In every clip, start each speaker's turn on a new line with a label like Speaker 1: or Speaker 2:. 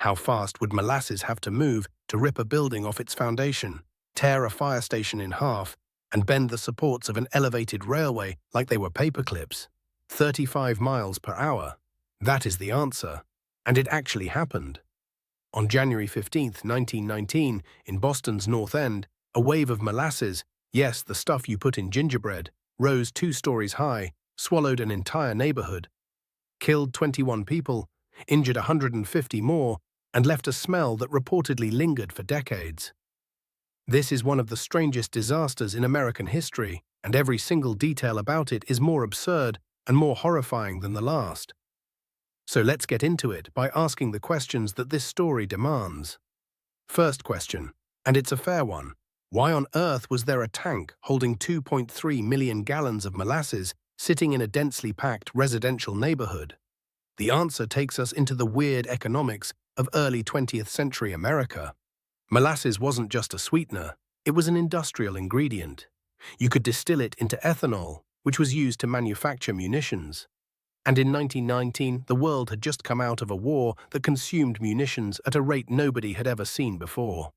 Speaker 1: How fast would molasses have to move to rip a building off its foundation, tear a fire station in half, and bend the supports of an elevated railway like they were paper clips? 35 miles per hour. That is the answer. And it actually happened. On January 15, 1919, in Boston's North End, a wave of molasses, yes, the stuff you put in gingerbread, rose 2 stories high, swallowed an entire neighborhood, killed 21 people, injured 150 more, and left a smell that reportedly lingered for decades. This is one of the strangest disasters in American history, and every single detail about it is more absurd and more horrifying than the last. So let's get into it by asking the questions that this story demands. First question, and it's a fair one. Why on earth was there a tank holding 2.3 million gallons of molasses sitting in a densely packed residential neighborhood? The answer takes us into the weird economics of early 20th century America. Molasses wasn't just a sweetener, it was an industrial ingredient. You could distill it into ethanol, which was used to manufacture munitions. And in 1919, the world had just come out of a war that consumed munitions at a rate nobody had ever seen before.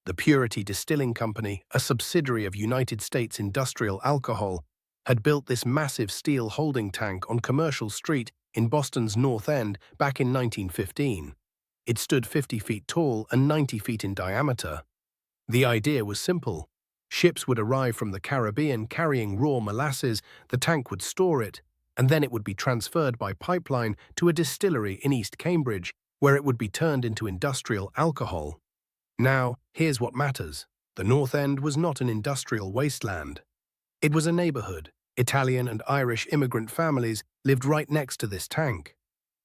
Speaker 1: The Purity Distilling Company, a subsidiary of United States Industrial Alcohol, had built this massive steel holding tank on Commercial Street in Boston's North End back in 1915. It stood 50 feet tall and 90 feet in diameter. The idea was simple. Ships would arrive from the Caribbean carrying raw molasses, the tank would store it, and then it would be transferred by pipeline to a distillery in East Cambridge, where it would be turned into industrial alcohol. Now, here's what matters. The North End was not an industrial wasteland. It was a neighborhood. Italian and Irish immigrant families lived right next to this tank.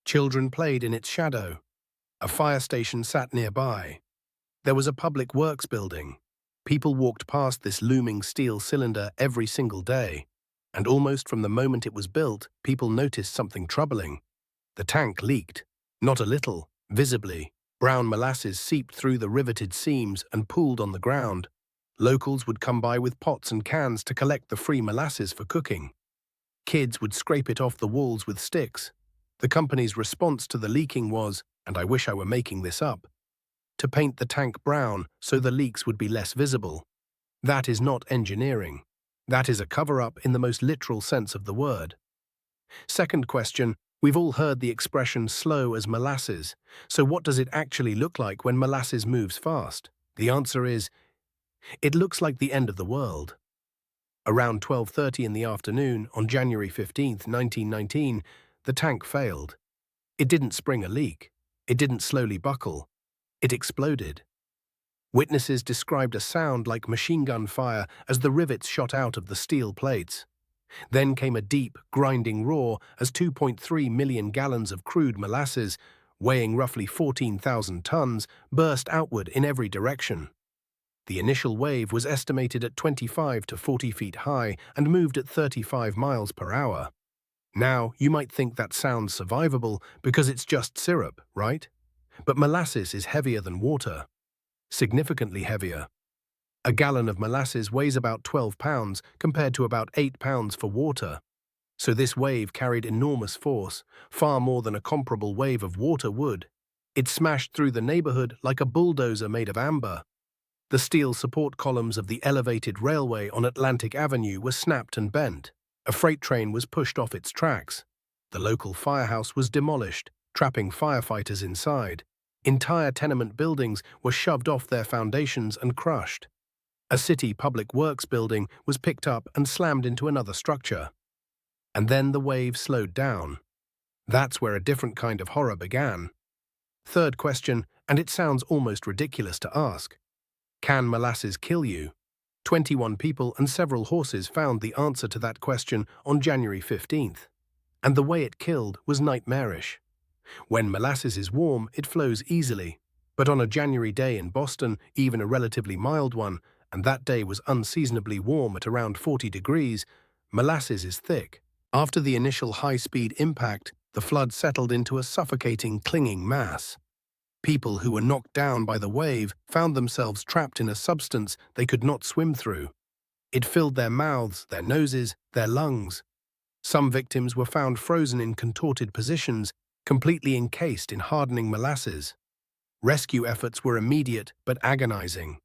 Speaker 1: Children played in its shadow. A fire station sat nearby. There was a public works building. People walked past this looming steel cylinder every single day. And almost from the moment it was built, people noticed something troubling. The tank leaked. Not a little, visibly. Brown molasses seeped through the riveted seams and pooled on the ground. Locals would come by with pots and cans to collect the free molasses for cooking. Kids would scrape it off the walls with sticks. The company's response to the leaking was, and I wish I were making this up, to paint the tank brown so the leaks would be less visible. That is not engineering. That is a cover-up in the most literal sense of the word. Second question, we've all heard the expression slow as molasses. So what does it actually look like when molasses moves fast? The answer is, it looks like the end of the world. Around 12:30 in the afternoon on January 15, 1919, the tank failed. It didn't spring a leak. It didn't slowly buckle. It exploded. Witnesses described a sound like machine gun fire as the rivets shot out of the steel plates. Then came a deep, grinding roar as 2.3 million gallons of crude molasses, weighing roughly 14,000 tons, burst outward in every direction. The initial wave was estimated at 25 to 40 feet high and moved at 35 miles per hour. Now, you might think that sounds survivable because it's just syrup, right? But molasses is heavier than water. Significantly heavier. A gallon of molasses weighs about 12 pounds compared to about 8 pounds for water. So this wave carried enormous force, far more than a comparable wave of water would. It smashed through the neighborhood like a bulldozer made of amber. The steel support columns of the elevated railway on Atlantic Avenue were snapped and bent. A freight train was pushed off its tracks. The local firehouse was demolished, trapping firefighters inside. Entire tenement buildings were shoved off their foundations and crushed. A city public works building was picked up and slammed into another structure. And then the wave slowed down. That's where a different kind of horror began. Third question, and it sounds almost ridiculous to ask. Can molasses kill you? 21 people and several horses found the answer to that question on January 15th. And the way it killed was nightmarish. When molasses is warm, it flows easily. But on a January day in Boston, even a relatively mild one, and that day was unseasonably warm at around 40 degrees, molasses is thick. After the initial high-speed impact, the flood settled into a suffocating, clinging mass. People who were knocked down by the wave found themselves trapped in a substance they could not swim through. It filled their mouths, their noses, their lungs. Some victims were found frozen in contorted positions, completely encased in hardening molasses. Rescue efforts were immediate but agonizing.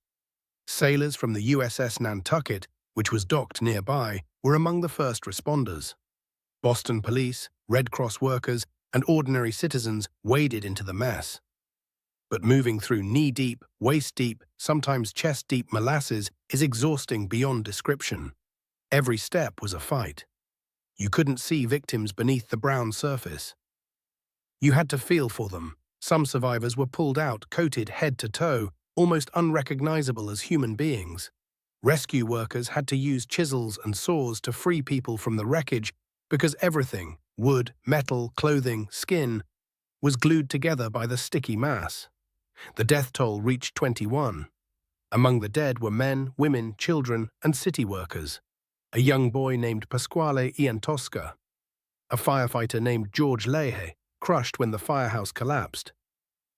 Speaker 1: Sailors from the USS Nantucket, which was docked nearby, were among the first responders. Boston police, Red Cross workers, and ordinary citizens waded into the mess. But moving through knee-deep, waist-deep, sometimes chest-deep molasses is exhausting beyond description. Every step was a fight. You couldn't see victims beneath the brown surface. You had to feel for them. Some survivors were pulled out, coated head to toe, almost unrecognizable as human beings. Rescue workers had to use chisels and saws to free people from the wreckage because everything, wood, metal, clothing, skin, was glued together by the sticky mass. The death toll reached 21. Among the dead were men, women, children, and city workers. A young boy named Pasquale Iantosca. A firefighter named George Leahy, crushed when the firehouse collapsed.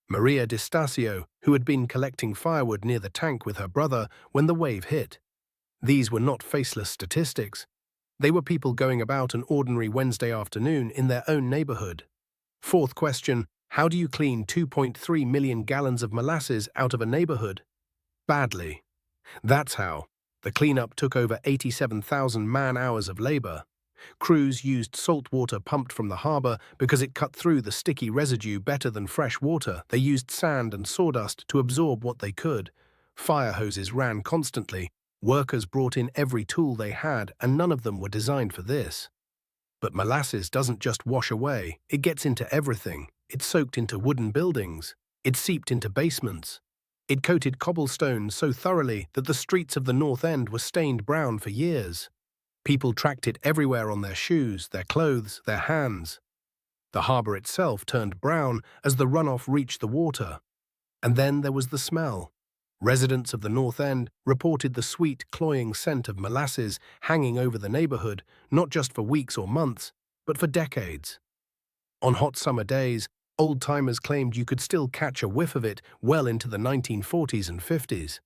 Speaker 1: Maria Di Stasio, who had been collecting firewood near the tank with her brother when the wave hit. These were not faceless statistics. They were people going about an ordinary Wednesday afternoon in their own neighborhood. Fourth question, how do you clean 2.3 million gallons of molasses out of a neighborhood? Badly. That's how. The cleanup took over 87,000 man-hours of labor. Crews used salt water pumped from the harbor because it cut through the sticky residue better than fresh water. They used sand and sawdust to absorb what they could. Fire hoses ran constantly. Workers brought in every tool they had, and none of them were designed for this. But molasses doesn't just wash away. It gets into everything. It soaked into wooden buildings. It seeped into basements. It coated cobblestones so thoroughly that the streets of the North End were stained brown for years. People tracked it everywhere on their shoes, their clothes, their hands. The harbor itself turned brown as the runoff reached the water. And then there was the smell. Residents of the North End reported the sweet, cloying scent of molasses hanging over the neighborhood, not just for weeks or months, but for decades. On hot summer days, old-timers claimed you could still catch a whiff of it well into the 1940s and 50s.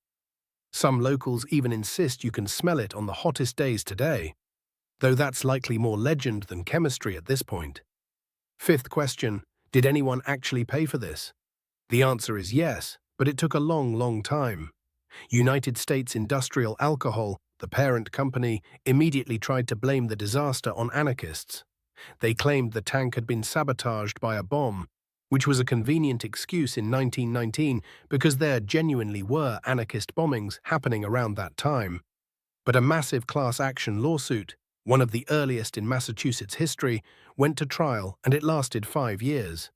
Speaker 1: Some locals even insist you can smell it on the hottest days today, though that's likely more legend than chemistry at this point. Fifth question, did anyone actually pay for this? The answer is yes, but it took a long time. United States Industrial Alcohol, the parent company, immediately tried to blame the disaster on anarchists. They claimed the tank had been sabotaged by a bomb, which was a convenient excuse in 1919 because there genuinely were anarchist bombings happening around that time. But a massive class action lawsuit, one of the earliest in Massachusetts history, went to trial, and it lasted 5 years.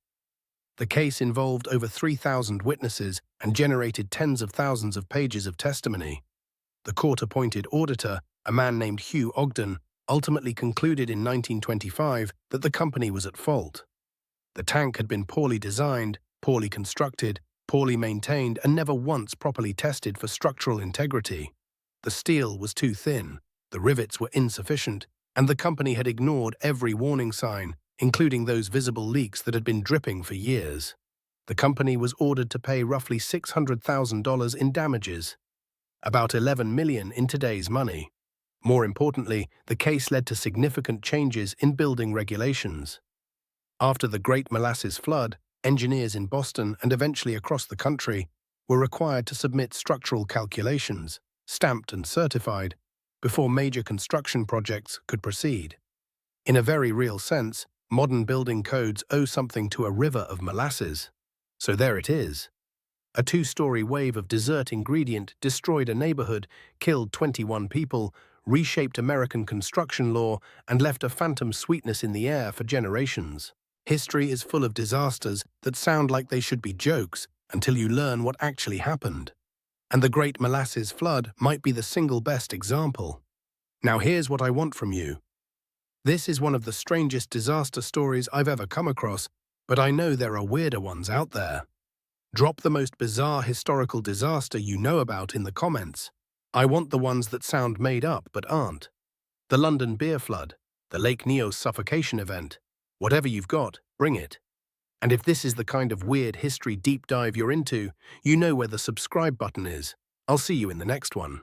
Speaker 1: The case involved over 3,000 witnesses and generated tens of thousands of pages of testimony. The court-appointed auditor, a man named Hugh Ogden, ultimately concluded in 1925 that the company was at fault. The tank had been poorly designed, poorly constructed, poorly maintained, and never once properly tested for structural integrity. The steel was too thin, the rivets were insufficient, and the company had ignored every warning sign, including those visible leaks that had been dripping for years. The company was ordered to pay roughly $600,000 in damages, about $11 million in today's money. More importantly, the case led to significant changes in building regulations. After the Great Molasses Flood, engineers in Boston and eventually across the country were required to submit structural calculations, stamped and certified, before major construction projects could proceed. In a very real sense, modern building codes owe something to a river of molasses. So there it is. A 2-story wave of dessert ingredient destroyed a neighborhood, killed 21 people, reshaped American construction law, and left a phantom sweetness in the air for generations. History is full of disasters that sound like they should be jokes until you learn what actually happened. And the Great Molasses Flood might be the single best example. Now here's what I want from you. This is one of the strangest disaster stories I've ever come across, but I know there are weirder ones out there. Drop the most bizarre historical disaster you know about in the comments. I want the ones that sound made up but aren't. The London beer flood, the Lake Neos suffocation event. Whatever you've got, bring it. And if this is the kind of weird history deep dive you're into, you know where the subscribe button is. I'll see you in the next one.